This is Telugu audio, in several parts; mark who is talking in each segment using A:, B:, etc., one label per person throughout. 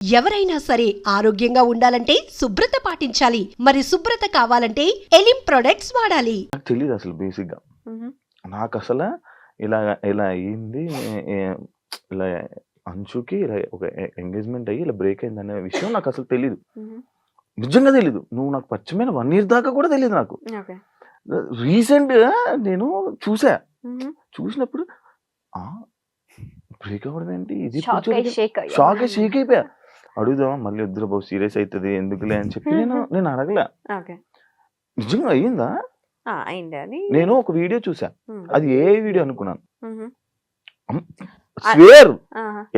A: ఎవరైనా సరే ఆరోగ్యంగా ఉండాలంటే శుభ్రత పాటించాలి. మరి శుభ్రత కావాలంటే ఎలిం ప్రొడక్ట్స్ వాడాలి.
B: నాకు తెలియదు అసలు బేసిక్గా. నాకు అసలు ఇలా ఇలా అయ్యింది, ఇలా అంచుకి ఇలా ఒక ఎంగేజ్మెంట్ అయ్యి ఇలా బ్రేక్ అయింది అనే విషయం నాకు అసలు తెలీదు. నిజంగా తెలీదు. నువ్వు నాకు పరిచయమైన 1 year దాకా కూడా తెలియదు నాకు. రీసెంట్ గా నేను చూసినప్పుడు బ్రేక్ అవ్వడం ఏంటి, ఇది షాక్ షేక్ అయిపోయా. అడుగుదామా మళ్ళీ వద్దురా బాబు సీరియస్ అవుతుంది ఎందుకులే అని చెప్పి నేను అడగలే. నిజంగా అయ్యిందా నేను ఒక వీడియో చూసా, అది ఏ వీడియో అనుకున్నాను. స్వేర్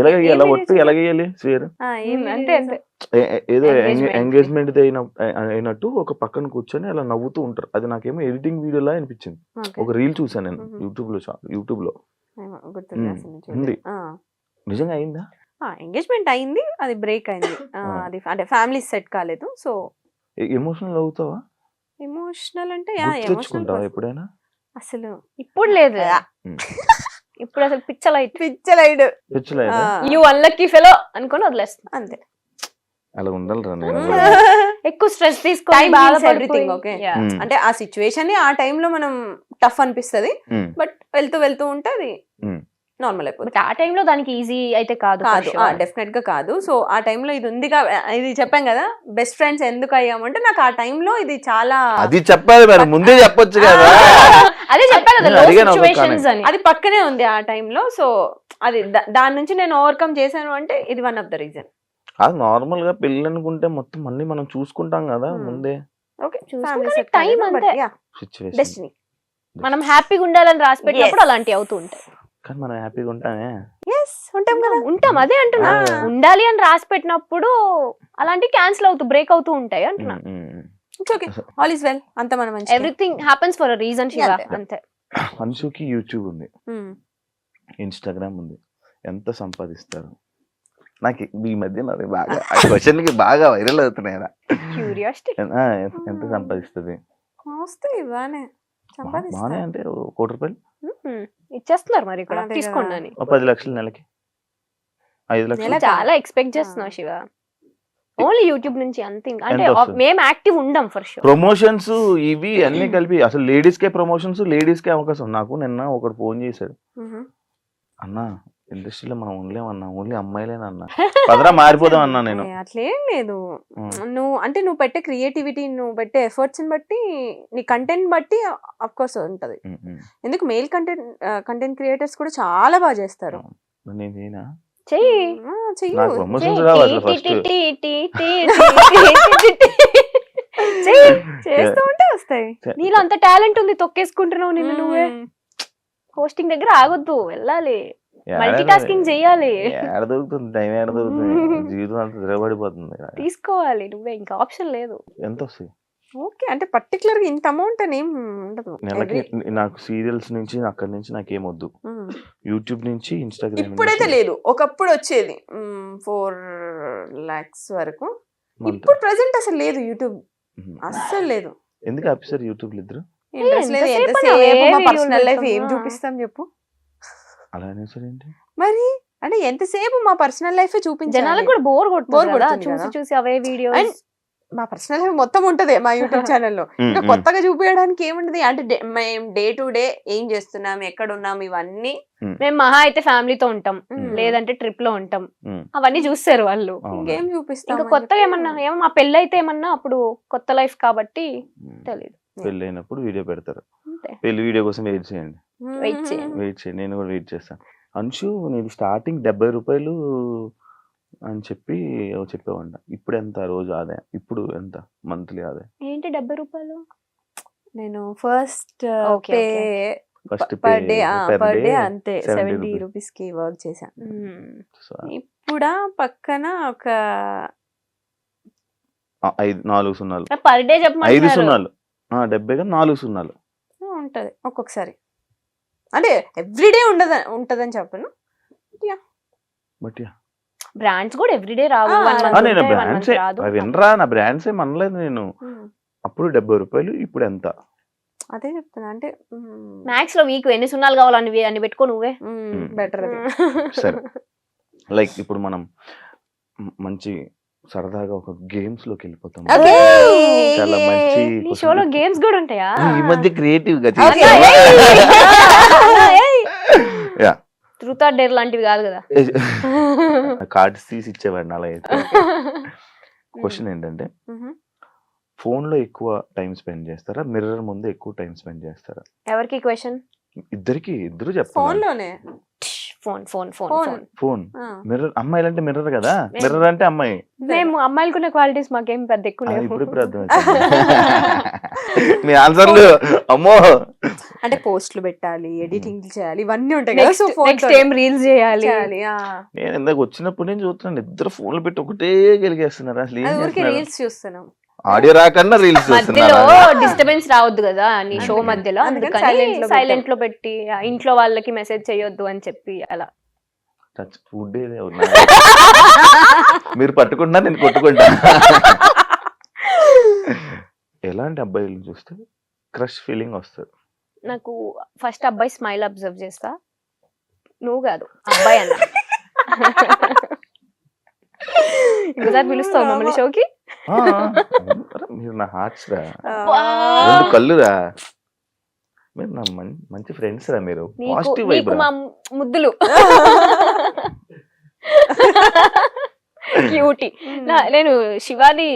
B: ఎలాగేయాలి, ఒట్టు ఎలాగేయాలి స్వేర్ ఏదో ఎంగేజ్మెంట్ అయినట్టు ఒక పక్కన కూర్చొని అలా నవ్వుతూ ఉంటారు. అది నాకేమో ఎడిటింగ్ వీడియోలా అనిపించింది. ఒక రీల్ చూసాను నేను యూట్యూబ్ లో ఉంది. నిజంగా అయిందా?
C: ఎంగేజ్మెంట్ అయింది, అది బ్రేక్ అయింది. అది అంటే ఫ్యామిలీ సెట్ కాలేదు. సో
B: ఎమోషనల్ అవుతావా?
C: ఎమోషనల్ అంటే
B: తెచ్చుకుంటావా ఎప్పుడైనా?
C: అసలు
D: ఇప్పుడు లేదు, ఇప్పుడు అసలు
C: పిచ్చలైడ్
D: యు అన్లక్కీ ఫెలో అనుకొని వదిలేస్తాను అంతే.
B: అలా ఉండాలిరా నేను.
D: ఎక్కువ స్ట్రెస్ తీసుకొని
C: ఎవ్రీథింగ్ ఓకే. అంటే ఆ సిచ్యువేషన్ ఆ టైంలో మనం టఫ్ అనిపిస్తది, బట్ వెళ్తూ ఉంటే అది నార్మల్ అయిపోతుంది.
D: ఆ టైంలో దానికి ఈజీ అయితే కాదు,
C: డెఫినెట్ గా కాదు. సో ఆ టైంలో ఇది ఉందిగా, ఇది చెప్పాం కదా బెస్ట్ ఫ్రెండ్స్ ఎందుకు అయ్యామంటే నాకు ఆ టైంలో ఇది చాలా
B: అది చెప్పాలి మరి ముందే చెప్పొచ్చు కదా.
D: అదే చెప్పాను కదా, లో సిచువేషన్స్ అని.
C: అది పక్కనే ఉంది ఆ టైంలో. సో అది దాని నుంచి నేను ఓవర్కమ్ చేశాను అంటే ఇది వన్ ఆఫ్ ద రీజన్.
B: అది నార్మల్ గా పెళ్ళి అనుకుంటే మొత్తం అన్ని మనం చూసుకుంటాం కదా ముందే.
C: ఓకే
D: టైం అంతే,
C: డెస్టినీ.
D: మనం హ్యాపీగా ఉండాలని రాసి పెట్టినప్పుడు అలాంటివి అవుతూ ఉంటాయి.
B: కానీ మనం హ్యాపీగా ఉంటామే.
D: ఉంటాం అదే అంటున్నా. ఉండాలి అని రాసి పెట్టినప్పుడు అలాంటివి క్యాన్సిల్ అవుతూ బ్రేక్ అవుతూ ఉంటాయి అంటున్నా.
C: ఆల్ ఇస్ వెల్, అంత మనం
D: everything happens for a reason Shiva, అంతే.
B: అన్షుకి యూట్యూబ్ ఉంది, ఇన్స్టాగ్రామ్ ఉంది, ఎంత సంపాదిస్తారు? నాకు ఈ మధ్య బాగా క్వశ్చన్ కి బాగా వైరల్ అవుతున్నాయి. ఎంత సంపాదిస్తుంది? బానే అంటే 1 కోటి రూపాయలు
D: ఇచ్చేస్తున్నారు మరి ఇక్కడ తీసుకోండి అని.
B: 10 లక్షలు నెలకి, 5 లక్షలు.
D: చాలా ఎక్స్పెక్ట్ చేస్తున్నావు శివ, ఓన్లీ యూట్యూబ్ నుంచి అంతే. అంటే మేము యాక్టివ్ ఉండం ఫర్ షూర్.
B: ప్రమోషన్స్ ఇవి అన్ని కలిపి అసలు లేడీస్ కే ప్రమోషన్స్, లేడీస్ కే అవకాశం. నాకు నిన్న ఒకడు ఫోన్ చేశాడు, అన్నా ఇండస్ట్రీలో మనం ఉండలేమన్నా, ఓన్లీ అమ్మాయిలేనన్నా, పదరా మారిపోదాం అన్నా. నేను
C: అట్లేం లేదు, నువ్వు పెట్టే క్రియేటివిటీ, నువ్వు పెట్టే ఎఫర్ట్స్ బట్టి, నీ కంటెంట్ బట్టి అఫ్ కోర్స్ ఉంటది. ఎందుకు మెయిల్ కంటెంట్ క్రియేటర్స్ కూడా చాలా బాగా చేస్తారు.
B: నేనేనా
C: చేస్తూ ఉంటే వస్తాయి.
D: నీలో అంత టాలెంట్ ఉంది, తొక్కేసుకుంటున్నావు నిన్ను నువ్వే. హోస్టింగ్ దగ్గర ఆగొద్దు, వెళ్ళాలి, మల్టీ టాస్కింగ్ చెయ్యాలి.
B: ఏడ దొరుకుతుంది టైం, ఏడ దొరుకుతుంది? జీవితం అంతా తిరగబడిపోతుంది.
D: తీసుకోవాలి నువ్వే, ఇంకా ఆప్షన్ లేదు.
B: ఎంత వస్తాయి?
C: ఓకే అంటే పర్టికులర్ గా ఇంత అమౌంట్ అని ఏం ఉండదు.
B: నెలకి నాకు సీరియల్స్ నుంచి అక్కడి నుంచి నాకేం వద్దు, యూట్యూబ్ నుంచి ఇన్స్టాగ్రామ్.
C: ఇప్పుడైతే లేదు, ఒకప్పుడు వచ్చేది 4 lakhs వరకు. ఇప్పుడు ప్రెసెంట్ అసలు లేదు, యూట్యూబ్ అస్సలు లేదు.
B: ఎందుకు ఆఫీసర్ యూట్యూబ్ ఇద్దరు?
C: ఇంట్రెస్ట్ లేదు. ఎంతసేపు మా పర్సనల్ లైఫ్ ఏం చూపిస్తాం చెప్పు?
B: అలా అనేసరి ఏంటి
C: మరి, అంటే ఎంతసేపు మా పర్సనల్ లైఫ్ చూపించాలి?
D: జనాలకు కూడా బోర్ కొడుతుంది చూసి అవే వీడియోస్.
C: మా పర్సనల్ లైఫ్ మొత్తం ఉంటది మా యూట్యూబ్ ఛానల్లో. ఇంకా కొత్తగా చూపించడానికి ఏముంటది? అంటే మేము డే టు డే ఏం చేస్తున్నాం, ఎక్కడ ఉన్నాం, ఇవన్నీ.
D: మేము మహా అయితే ఫ్యామిలీతో ఉంటాం, లేదంటే ట్రిప్ లో ఉంటాం, అవన్నీ చూస్తారు వాళ్ళు.
C: ఇంకేం చూపిస్తాం?
D: ఇంకా కొత్తగా ఏమన్నా మా పెళ్ళి అయితే ఏమన్నా అప్పుడు కొత్త లైఫ్ కాబట్టి తెలియదు.
B: పెళ్ళి అయినప్పుడు వీడియో పెడతారు, పెళ్లి వీడియో కోసం వెయిట్ చేయండి. నేను కూడా వెయిట్ చేస్తాను. అంశు నేను స్టార్టింగ్ 70 రూపాయలు అని చెప్పి చెప్పేవాడి. ఇప్పుడు ఎంత రోజు ఆదాయం? ఇప్పుడు ఎంత మంత్లీ ఆదాయం?
D: ఏంటి 70 రూపాయలు?
C: నేను ఫస్ట్ పర్ డే అంతే 70 రూపీస్ కి వర్క్ చేశాను. ఇప్పుడు పక్కన ఒక
B: 4 సున్నాలు
D: పర్ డే చెప్పమని
B: 5 సున్నాలు 70 గా 4 సున్నాలు
C: ఉంటది ఒక్కొక్కసారి. అంటే ఎవ్రీడే ఉంటదని చెప్పను.
D: బ్రాండ్స్ కూడా ఎవ్రీడే రావు.
B: వినరా, నా బ్రాండ్స్ ఏం అనలేదు నేను. అప్పుడు 70 రూపాయలు, ఇప్పుడు ఎంత?
C: అదే చెప్తున్నా. అంటే
D: మ్యాక్స్ లో వీక్ ఎన్ని సున్నాలు కావాలని అని పెట్టుకో నువ్వే,
C: బెటర్.
B: సరే, లైక్ ఇప్పుడు మనం మంచి సరదాగా ఒక గేమ్స్ లోకి వెళ్ళిపోతాం.
C: Okay.
B: చాలా మంచి
D: నీ
B: question.
D: షోలో గేమ్స్ కూడా ఉంటాయా?
B: ఈ మధ్య క్రియేటివ్ గా
C: Okay.
B: Yeah
D: truth or dare లాంటివి కాదు కదా.
B: కార్డ్స్ తీసి ఇచ్చేవాడిని అలా అయితే. క్వశ్చన్ ఏంటంటే ఫోన్ లో ఎక్కువ టైం స్పెండ్ చేస్తారా, మిర్రర్ ముందు ఎక్కువ టైం స్పెండ్ చేస్తారా?
D: ఎవరికి క్వశ్చన్?
B: ఇద్దరు
C: ఫోన్
B: చెప్తాను.
C: లోనే
D: phone phone phone
C: Phone.
D: Phone.
B: Phone mirror, అమ్మాయిలు అంటే మిర్రర్ కదా, మిర్రర్ అంటే అమ్మాయి.
D: మేము అమ్మాయిలకున్న క్వాలిటీస్ మాకేం పెద్ద ఎక్కువ లేవు.
B: ఇప్పుడు అర్థం మీ ఆన్సర్లు అమ్మో.
C: అంటే పోస్టులు పెట్టాలి, ఎడిటింగ్ చేయాలి, ఇవన్నీ ఉంటాయి కదా. సో
D: నెక్స్ట్ ఏం రీల్స్ చేయాలి.
B: నేను ఇందాక వచ్చినప్పుడు నేను చూస్తున్నాను ఇద్దరు ఫోన్లు పెట్టి ఒకటే గెలిగేస్తున్నారు. అసలు ఏం
C: ఊరికి
B: చేస్తున్నారు?
C: రీల్స్ చూస్తున్నాం.
B: ఆడియో రాకన్నా రీల్స్
D: మధ్యలో
B: చూస్తున్నారు.
D: డిస్టర్బెన్స్ రావద్దు కదా నీ షో
C: అందుకని-
D: మధ్యలో,
C: అందుకని
D: అందుకని
C: silent లో
D: సైలెంట్ లో పెట్టి ఇంట్లో వాళ్ళకి మెసేజ్ చేయొద్దు అని చెప్పి అలా.
B: టచ్ ఫుడ్ మీరు పట్టుకుంటా నేను కొట్టుకుంటా. ఎలాంటి అబ్బాయిలు చూస్తే క్రష్ ఫీలింగ్ వస్తుంది?
D: నాకు ఫస్ట్ అబ్బాయి స్మైల్ అబ్జర్వ్ చేస్తా. నువ్వు కాదు అబ్బాయి అన్న. ఇంకోసారి పిలుస్తావు మమ్మల్ని షోకి?
B: ఆ, అరే మీరు నా హార్ట్స్ రా, రెండు కళ్ళురా, మీరు నా మంచి ఫ్రెండ్స్ రా, మీరు పాజిటివ్ వైబ్
D: నీకు
B: రా.
D: మా ముద్దులు క్యూటీ. నేను శివాని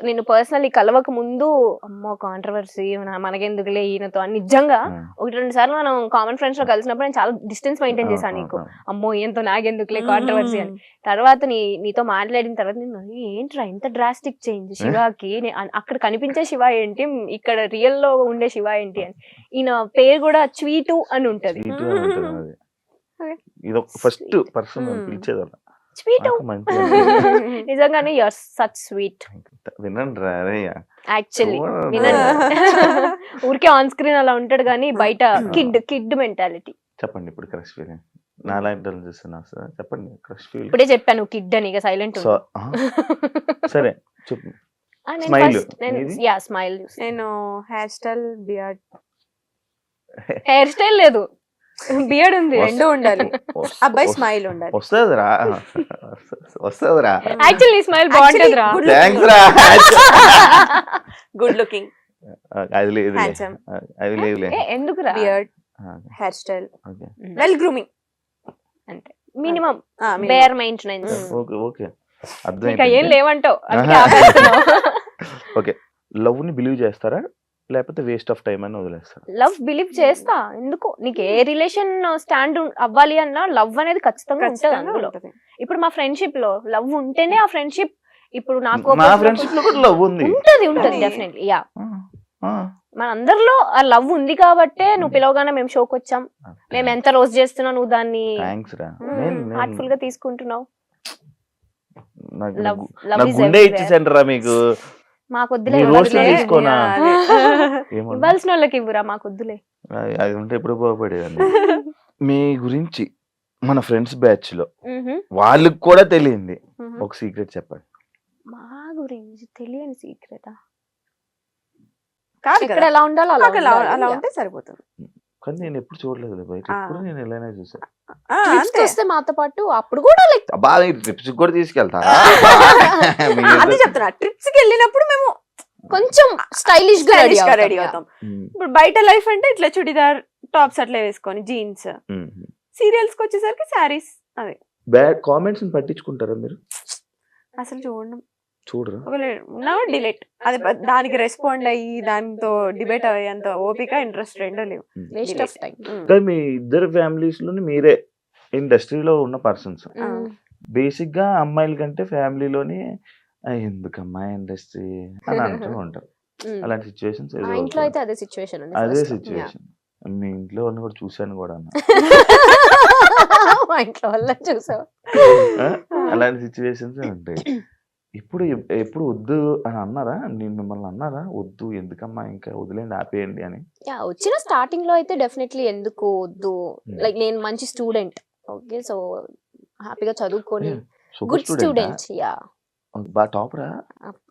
D: నేను పర్సనల్లీ కలవక ముందు అమ్మో కాంట్రవర్సీ మనకెందుకులే ఈయనతో అని నిజంగా ఒకటి రెండు సార్లు మనం కామన్ ఫ్రెండ్స్ లో కలిసినప్పుడు నేను చాలా డిస్టెన్స్ మెయింటైన్ చేశాను నీకు. అమ్మో ఈయనతో నాకెందుకులే కాంట్రవర్సీ అని. తర్వాత నీతో మాట్లాడిన తర్వాత నేను ఏంట్రా ఇంత డ్రాస్టిక్ చేంజ్ శివాకి, అక్కడ కనిపించే శివ ఏంటి, ఇక్కడ రియల్ లో ఉండే శివ ఏంటి అని. ఈయన పేరు కూడా స్వీటు అని ఉంటది.
B: ఇది ఫస్ట్ పర్సన్ పిలిచేది అలా.
D: స్వీటు నిజంగానే యూఆర్ సచ్ స్వీట్.
B: వినండి రా
D: యాక్చువల్లీ వినండి. ఊరికే ఆన్ స్క్రీన్ అలా ఉంటాడు కానీ బయట కిడ్ మెంటాలిటీ.
B: చెప్పండి ఇప్పుడు క్రష్ ఫీలింగ్. నాలాంటి చూస్తున్నా సార్, చెప్పండి క్రష్ ఫీలింగ్.
D: ఇప్పుడే చెప్పాను కిడ్ అని, ఇక సైలెంట్.
B: సరే చెప్పు. Smile
D: smile.
C: నేను hair style, beard.
D: Hair style లేదు, బియర్డ్ ఉంది, రెండు ఉండాలి.
C: అబ్బాయి స్మైల్ ఉండాలి.
B: వస్తుందిరా వస్తుందిరా.
D: యాక్చువల్లీ స్మైల్ బాగుంటుంది రా.
B: థ్యాంక్స్ రా.
C: గుడ్ లుకింగ్,
B: అది లేదు,
C: హ్యాండ్సమ్,
B: అది లేదు.
D: ఎందుకు రా?
C: Beard, hair style, well grooming,
D: అంటే minimum bare maintenance.
B: Okay okay
D: ఇంకా ఏం
B: అర్థం.
D: లేవంటావు.
B: ఓకే, లవ్ ని బిలీవ్ చేస్తారా లేకపోతే వేస్ట్ ఆఫ్ టైం అని వదిలేస్తారా?
D: లవ్ బిలీవ్ చేస్తా. ఎందుకు నీకు ఏ రిలేషన్ స్టాండ్ అవ్వాలి అన్నా లవ్ అనేది ఖచ్చితంగా ఉంటుంది అందులో. ఇప్పుడు మా ఫ్రెండ్షిప్ లో లవ్ ఉంటేనే ఆ ఫ్రెండ్షిప్. ఇప్పుడు నాకు
B: నా ఫ్రెండ్షిప్ లో కూడా లవ్ ఉంది.
D: ఉంటది డెఫినెట్లీ. యా, మన అందరిలో ఆ లవ్ ఉంది కాబట్టే నువ్వు పిలవగానే మేము షోకి వచ్చాం. మేము ఎంత రోజు చేస్తున్నావు, నువ్వు దాన్ని
B: థ్యాంక్స్ రా.
D: హార్ట్ఫుల్ గా తీసుకుంటున్నావు.
B: నాకు గుండె ఇచ్చేసండి రా మీకు.
D: మాకు వద్దులే,
B: తీసుకోనా
D: ఇవ్వాల్సిన వాళ్ళకి ఇవ్వరా, మాకు వద్దులే.
B: అది ఉంటే ఎప్పుడు బాగుపడేదండి. మీ గురించి మన ఫ్రెండ్స్ బ్యాచ్ లో వాళ్ళకి కూడా తెలియంది ఒక సీక్రెట్ చెప్పండి.
D: మా గురించి తెలియని సీక్రెటా?
C: కాదు
D: ఇక్కడ ఎలా ఉండాలో అలా
C: అలా ఉంటే సరిపోతుంది.
B: కానీ నేను ఎప్పుడు చూడలేదు బయట, ఎప్పుడు నేను ఎలానే చూసాను.
D: వస్తే మాతో పాటు అప్పుడు కూడా లైక్
B: బాగా ట్రిప్స్ కూడా తీసుకెళ్తారా?
C: అదే చెప్తున్నా, ట్రిప్స్ కి వెళ్ళినప్పుడు మేము
D: కొంచెం స్టైలిష్ గా
C: రెడీ అవుతాం. ఇప్పుడు బయట లైఫ్ అంటే ఇట్లా చుడిదార్ టాప్స్ అట్లా వేసుకొని జీన్స్. సీరియల్స్ కి వచ్చేసరికి శారీస్. అదే
B: బ్యాడ్ కామెంట్స్ పట్టించుకుంటారా మీరు?
C: అసలు
B: చూడరా?
C: డిలీట్. అది దానికి రెస్పాండ్ అయ్యి దాంతో డిబేట్ అయ్యేంత ఓపిక, ఇంట్రెస్ట్ రెండో లేవు.
D: Waste of time.
B: కానీ మీ ఇద్దరు ఫ్యామిలీస్ లోని మీరే ఇండస్ట్రీలో ఉన్న పర్సన్స్. బేసిక్ గా అమ్మాయిల కంటే ఫ్యామిలీలోని ఎందుకమ్మా ఇండస్ట్రీ అని అంటూ ఉంటారు. అలాంటి సిచ్యువేషన్స్
D: ఇంట్లో అయితే అదే సిచ్యువేషన్.
B: అదే సిచ్యువేషన్ మీ ఇంట్లో వాళ్ళని కూడా చూశాను కూడా.
D: మా ఇంట్లో వాళ్ళని చూసావు.
B: అలాంటి సిచ్యువేషన్స్ ఉంటాయి. ఎప్పుడు వద్దు అని అన్నారా? నేను మిమ్మల్ని అన్నారా వద్దు ఎందుకమ్మా ఇంకా వదిలేండి ఆపేయండి అని?
D: వచ్చిన స్టార్టింగ్ లో అయితే డెఫినెట్లీ ఎందుకు వద్దు, లైక్ నేను మంచి స్టూడెంట్, ఓకే, సో హ్యాపీగా చదువుకొని గుడ్ స్టూడెంట్. యా,
B: బాగా టాపరా?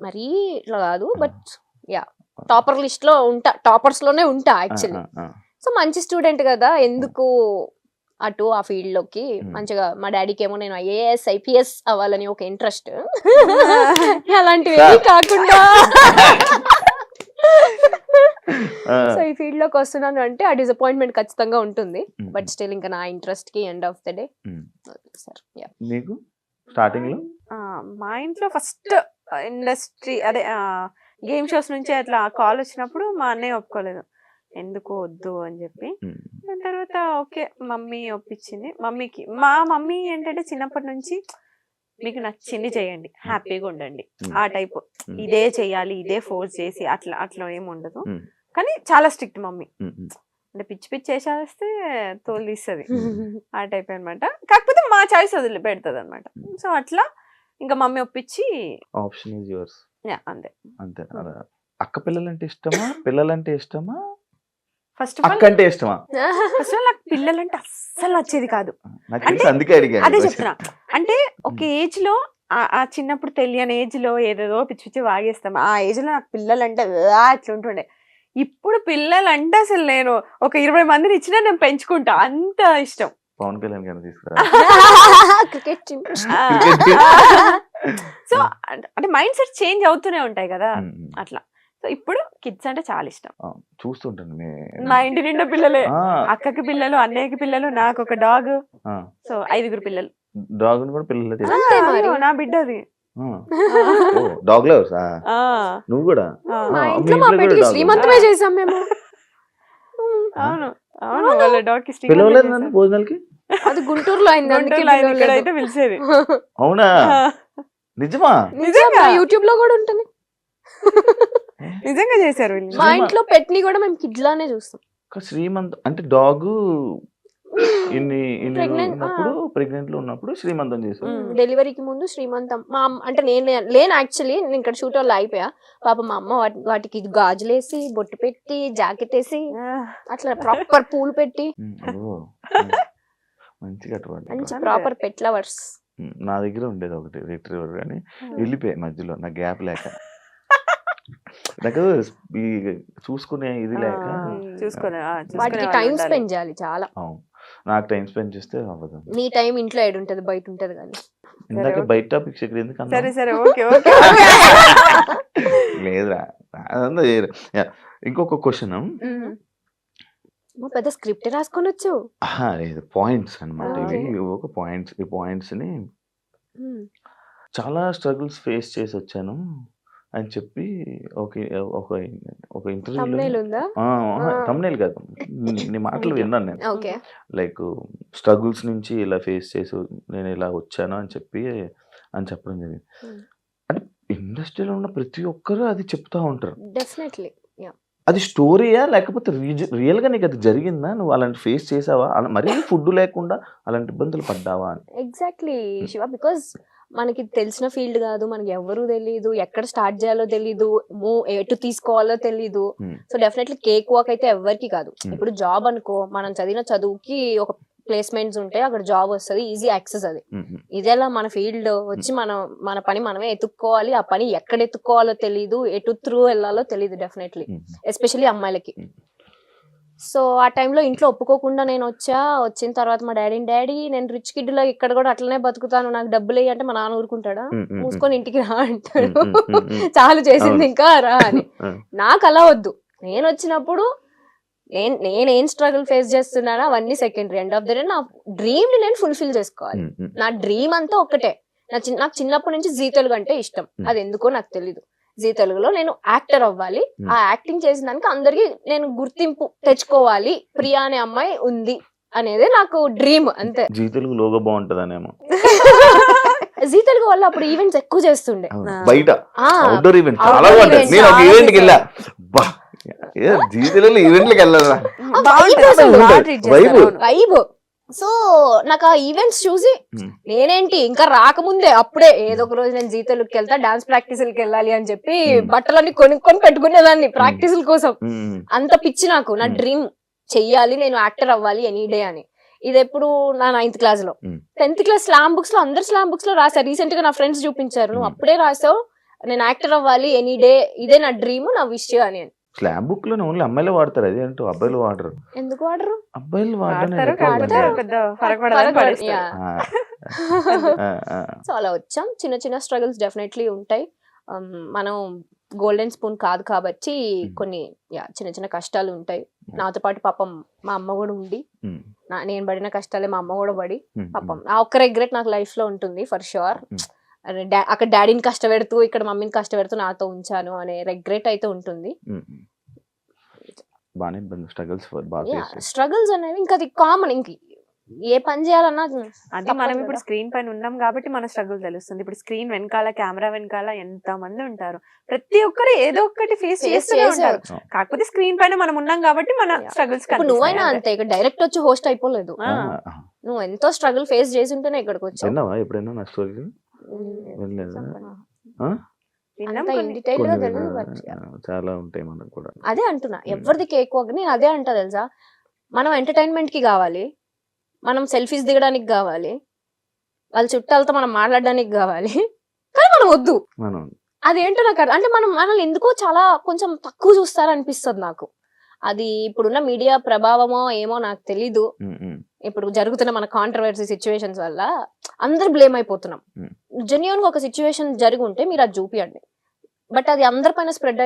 D: మరీ ఇట్లా కాదు, బట్ యా టాపర్ లిస్ట్ లో ఉంటా, టాపర్స్ లోనే ఉంటా యాక్చువల్లీ. సో మంచి స్టూడెంట్ కదా, ఎందుకు అటు ఆ ఫీల్డ్ లోకి మంచిగా మా డాడీకి ఏమో నేను IAS IPS అవ్వాలని ఒక ఇంట్రెస్ట్ అలాంటివి ఏమీ కాకుండా సో ఈ ఫీల్డ్ లోకి వస్తున్నాను అంటే ఆ డిసప్పాయింట్మెంట్ ఖచ్చితంగా ఉంటుంది బట్ స్టిల్ ఇంకా నా ఇంట్రెస్ట్ కి end of the day sir
B: నీకు స్టార్టింగ్ లో
C: మా ఇంట్లో ఫస్ట్ ఇండస్ట్రీ అదే గేమ్ షోస్ నుంచి అట్లా కాల్ వచ్చినప్పుడు మా అన్నయ్య ఒప్పుకోలేదు, ఎందుకు వద్దు అని చెప్పి. దాని తర్వాత ఓకే మమ్మీ ఒప్పించింది. మా మమ్మీ ఏంటంటే చిన్నప్పటి నుంచి మీకు నచ్చింది చేయండి, హ్యాపీగా ఉండండి ఆ టైప్, ఇదే చెయ్యాలి ఇదే ఫోర్స్ చేసి అట్లా అట్లా ఏమి ఉండదు. కానీ చాలా స్ట్రిక్ట్ మమ్మీ, అంటే పిచ్చి పిచ్చి చేసేస్తే తోలు తీస్తుంది ఆ టైప్ అనమాట. కాకపోతే మా చాయిస్ వదిలి పెడుతుంది అనమాట. సో అట్లా ఇంకా మమ్మీ ఒప్పించి
B: ఆప్షన్ ఇస్ యువర్స్
C: అంతే.
B: అంతే. అక్క పిల్లలంటే ఇష్టమా, పిల్లలంటే ఇష్టమా,
C: ఫస్ట్ ఆఫ్
B: అక్క అంటే ఇష్టమా?
C: ఫస్ట్ ఆఫ్ ఆల్ నాకు పిల్లలంటే అస్సలు వచ్చేది కాదు.
B: నాకు తెలుసు, అందుకే అడిగాను.
C: అదే చెప్తున్నా, అంటే ఒక ఏజ్ లో ఆ చిన్నప్పుడు తెలియని ఏజ్ లో ఏదేదో పిచ్చి పిచ్చి వాగేస్తాం. ఆ ఏజ్ లో నాకు పిల్లలంటే అట్లా ఉంటుండే. ఇప్పుడు పిల్లలంటే అసలు నేను ఒక 20 మందిని ఇచ్చినా నేను పెంచుకుంటా, అంత ఇష్టం.
B: పవన్ కళ్యాణ్ గారిని తీసుకురా.
D: Cricket team.
C: సో అంటే మైండ్ సెట్ చేంజ్ అవుతూనే ఉంటాయి కదా అట్లా. సో ఇప్పుడు కిడ్స్ అంటే చాలా ఇష్టం.
B: చూస్తుంటాను
C: మా ఇంటి నిండా పిల్లలే, అక్కకి పిల్లలు, అన్నయ్యకి పిల్లలు, నాకు ఒక డాగ్. సో 5 పిల్లలు.
B: డాగ్ కూడా పిల్లలు.
C: నా బిడ్డ అది.
B: డాగ్ లవర్స్ నువ్వు కూడా?
D: మా ఇంట్లో మా పెళ్ళికి శ్రీమంతమే చేసాం మేము.
C: అవును అవును, వాళ్ళ డాగ్ కి
B: పిలవలేదు నన్ను భోజనాలకి.
D: అది గుంటూరులో అయింది,
C: అయితే పిలిచేది.
B: అవునా? నిజమా?
C: నిజంగా
D: యూట్యూబ్ లో కూడా ఉంటుంది.
C: నిజంగా చేశారు.
D: మా ఇంట్లో పెట్ని కూడా మేము కిడ్ లానే చూస్తాం.
B: శ్రీమంత్ అంటే డాగ్ ఉన్నప్పుడు ప్రెగ్నెంట్ లో ఉన్నప్పుడు శ్రీమంతం చేశారు.
D: డెలివరీకి ముందు శ్రీమంతం. మా అంటే నేను లేను యాక్చువల్లీ, నేను ఇక్కడ షూట్ వాళ్ళు అయిపోయా. పాప మా అమ్మ వాటికి గాజులేసి బొట్టు పెట్టి జాకెట్ వేసి అట్లా ప్రాపర్ పూలు పెట్టి మంచి ప్రాపర్ పెట్ లవర్స్.
B: నా దగ్గర ఉండేది ఒకటి రిట్రీవర్, కానీ వెళ్ళిపోయాయి మధ్యలో, నా గ్యాప్ లేక, నాకు చూసుకునే ఇది లేక.
D: వాటికి టైం స్పెండ్ చేయాలి చాలా.
B: నాకు టైం స్పెండ్ చేస్తే అవ్వదు.
D: నీ టైం ఇంట్లో ఏడు ఉంటది, బయట ఉంటది కానీ.
B: ఇందాక బయట టాపిక్స్ ఇక్కడ ఎందుకు?
C: సరే సరే ఓకే ఓకే.
B: లేదురా, ఇంకొక క్వశ్చన్.
D: పెద్ద స్క్రిప్ట్ రాసుకొని వచ్చు.
B: లేదు, పాయింట్స్ అనమాట ఇవి. ఒక పాయింట్స్, ఈ పాయింట్స్ ని చాలా స్ట్రగుల్స్ ఫేస్ చేసి వచ్చాను అని చెప్పి ఒక ఇంటర్వ్యూలో, తమ్నేల్ కాదు, నీ మాటలు విన్నాను నేను. లైక్ స్ట్రగుల్స్ నుంచి ఇలా ఫేస్ చేసి నేను ఇలా వచ్చాను అని చెప్పడం జరిగింది. అంటే ఇండస్ట్రీలో ఉన్న ప్రతి ఒక్కరు అది చెప్తా ఉంటారు.
D: డెఫినెట్లీ.
B: అది స్టోరీయా లేకపోతే రియల్ గా నీకు అది జరిగిందా? నువ్వు అలాంటి ఫేస్ చేసావా? మరీ ఫుడ్ లేకుండా అలాంటి ఇబ్బందులు పడ్డావా?
D: ఎగ్జాక్ట్లీ శివ, బికాస్ మనకి తెలిసిన ఫీల్డ్ కాదు, మనకి ఎవరు తెలీదు, ఎక్కడ స్టార్ట్ చేయాలో తెలీదు, ఎటు తీసుకోవాలో తెలీదు. సో డెఫినెట్లీ కేక్ వాక్ అయితే ఎవరికి కాదు. ఇప్పుడు జాబ్ అనుకో, మనం చదివిన చదువుకి ఒక ప్లేస్మెంట్స్ ఉంటాయి, అక్కడ జాబ్ వస్తుంది, ఈజీ యాక్సెస్. అది ఇదేలా మన ఫీల్డ్ వచ్చి మన పని మనమే ఎత్తుక్కోవాలి. ఆ పని ఎక్కడ ఎత్తుక్కోవాలో తెలీదు, ఎటు త్రూ వెళ్ళాలో తెలీదు డెఫినెట్లీ, ఎస్పెషల్లీ అమ్మాయిలకి. సో ఆ టైంలో ఇంట్లో ఒప్పుకోకుండా నేను వచ్చిన తర్వాత మా డాడీ నేను రిచ్ కిడ్ లో ఇక్కడ కూడా అట్లనే బతుకుతాను, నాకు డబ్బులు అంటే మా నాన్న ఊరుకుంటాడా? మూసుకొని ఇంటికి రా అంటాడు, చాలు చేసింది ఇంకా రా అని. నాకు అలా వద్దు. నేను వచ్చినప్పుడు నేనేం స్ట్రగుల్ ఫేస్ చేస్తున్నానో అవన్నీ secondary. End of the day నా డ్రీమ్ ని నేను ఫుల్ఫిల్ చేసుకోవాలి. నా డ్రీమ్ అంతా ఒక్కటే. నాకు చిన్నప్పటి నుంచి జీ తెలుగు అంటే ఇష్టం, అది ఎందుకో నాకు తెలీదు. జీ తెలుగులో నేను యాక్టర్ అవ్వాలి, ఆ యాక్టింగ్ చేసిన దానికి అందరికి నేను గుర్తింపు తెచ్చుకోవాలి, ప్రియా అనే అమ్మాయి ఉంది అనేది నాకు డ్రీమ్, అంతే.
B: జీ తెలుగు లోగో బాగుంటదనేమో.
D: జీ తెలుగు వల్ల అప్పుడు ఈవెంట్స్ ఎక్కువ చేస్తుండే,
B: బయట అవుట్డోర్ ఈవెంట్ చాలా బాగుంటాయి. నేను ఒక ఈవెంట్ కి వెళ్ళా, జీ తెలుగులో ఈవెంట్లకి వెళ్ళాలా,
D: వైబ్. సో నాకు ఆ ఈవెంట్స్ చూసి నేనేంటి ఇంకా రాకముందే అప్పుడే ఏదో ఒక రోజు నేను జీ తెలుగుకి వెళ్తా, డాన్స్ ప్రాక్టీసులకి వెళ్ళాలి అని చెప్పి బట్టలన్నీ కొనుక్కొని పెట్టుకునేదాన్ని ప్రాక్టీసుల కోసం. అంత పిచ్చి నాకు. నా డ్రీమ్ చెయ్యాలి, నేను యాక్టర్ అవ్వాలి ఎనీ డే అని. ఇది ఎప్పుడు నా 9th క్లాస్ లో. 10th క్లాస్ స్లామ్ బుక్స్ లో, అందరు స్లామ్ బుక్స్ లో రాశారు. రీసెంట్ గా నా ఫ్రెండ్స్ చూపించారు, నువ్వు అప్పుడే రాసావు నేను యాక్టర్ అవ్వాలి ఎనీ డే, ఇదే నా డ్రీమ్, నా విష్ అని.
B: స్లామ్ బుక్ లో ఓన్లీ అమ్మాయిలే వాడతారు, అది ఏంటో అబ్బాయిలు వాడరు.
D: ఎందుకు వాడరు?
B: అబ్బాయిలు
C: వాడతారు
B: వాడడం
C: కాకపోతే పెద్ద ఫరక్ పడదని పడేస్తారు.
D: సో అలా వచ్చాం. చిన్న చిన్న స్ట్రగుల్స్ డెఫినెట్లీ ఉంటాయి. మనం గోల్డెన్ స్పూన్ కాదు కాబట్టి కొన్ని చిన్న చిన్న కష్టాలు ఉంటాయి. నాతో పాటు పాపం మా అమ్మ కూడా ఉండి, నేను పడిన కష్టాలే మా అమ్మ కూడా పడి, పాపం ఆ ఒక్క రెగ్రెట్ నాకు లైఫ్ లో ఉంటుంది ఫర్ షూర్. అక్కడ డాడీని కష్టపెడుతూ ఇక్కడ మమ్మీని కష్టపెడుతూ నాతో ఉంచాను అనే రెగ్రెట్ అయితే ఉంటుంది. స్ట్రగుల్స్ అనేవి ఇంకా అది కామన్. ఇంక ఏ పని చేయాలన్నా
C: అది మనం ఇప్పుడు స్క్రీన్ పైన ఉన్నాం కాబట్టి మన స్ట్రగుల్ తెలుస్తుంది. ఇప్పుడు స్క్రీన్ వెనకాల, కెమెరా వెనకాల ఎంత మంది ఉంటారు, ప్రతి ఒక్కరు ఏదో ఒకటి ఫేస్ చేస్తూనే ఉంటారు. కాకపోతే స్క్రీన్ పైన మనం ఉన్నాం కాబట్టి మన స్ట్రగుల్స్.
D: నువ్వైనా అంతే, ఇక్కడ డైరెక్ట్ వచ్చి హోస్ట్ అయిపోలేదు. నువ్వు ఎంతో స్ట్రగుల్ ఫేస్ చేసి ఉంటేనే ఇక్కడికి వచ్చావు.
B: ఎప్పుడైనా నా స్టోరీ చాలా ఉంటాయి మనకు కూడా.
D: అదే అంటున్నా, ఎవరిది ఎక్కువ నేను అదే అంటా తెలుసా. మనం ఎంటర్టైన్మెంట్ కి కావాలి, మనం సెల్ఫీస్ దిగడానికి కావాలి, వాళ్ళ చుట్టాలతో మనం మాట్లాడడానికి కావాలి, కానీ మనం వద్దు. అదేంటో నాకు అంటే మనం మనల్ని ఎందుకో చాలా కొంచెం తక్కువ చూస్తారనిపిస్తుంది నాకు. అది ఇప్పుడున్న మీడియా ప్రభావమో ఏమో నాకు తెలీదు. ఇప్పుడు జరుగుతున్న మన కాంట్రవర్సీ సిచ్యువేషన్స్ వల్ల అందరు బ్లేమ్ అయిపోతున్నాం. జెన్యూన్ గా ఒక సిచ్యువేషన్ జరిగి ఉంటే మీరు అది చూపియండి, బట్ అది అందరిపైన స్ప్రెడ్